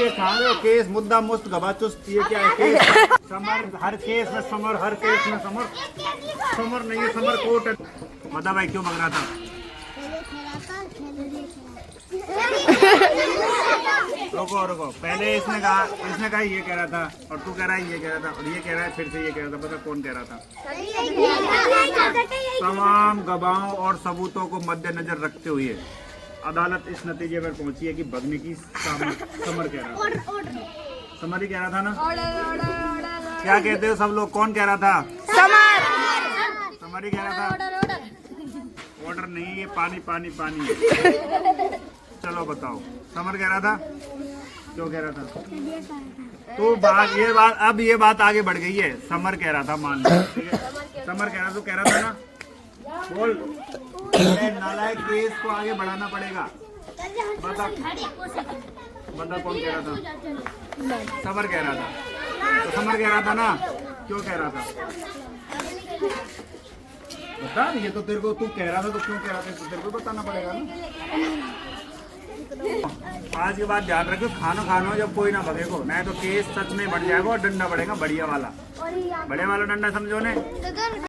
Case हाँ case मुद्दा मुस्त गबा चुस्त ये क्या है केस समर हर केस में समर हर केस में समर समर नहीं है समर कोट। बता भाई क्यों मंग रहा था? रुको रुको पहले इसने कहा ये कह रहा था और तू कह रहा है ये कह रहा था और ये कह रहा है फिर से ये कह रहा था। पता कौन कह रहा था? तमाम गवाहों और सबूतों को मद्देनजर रखते हुए अदालत इस नतीजे पर पहुंची है कि भगने की समर कह रहा था। समर ही कह रहा था ना? क्या कहते हो सब लोग? कौन कह रहा था? समर ही कह रहा था। ऑर्डर नहीं ये पानी पानी पानी है। चलो बताओ समर कह रहा था क्यों कह रहा था? तो अब ये बात आगे बढ़ गई है। समर कह रहा था मान लो ठीक है। समर कह रहा तो कह रहा था ना बोल नालायक केस को आगे बढ़ाना पड़ेगा। बता कौन कह रहा था? समर कह रहा था। तो समर कह रहा था ना क्यों कह रहा था? बता ये तो तेरे को तू कह रहा था तो क्यों कह रहा था तो तेरे को बताना पड़ेगा ना। आज के बाद ध्यान रखो खाना जब कोई ना भगे को नहीं तो केस सच में बढ़ जाएगा और डंडा बढ़ेगा बढ़िया वाला डंडा समझो ने।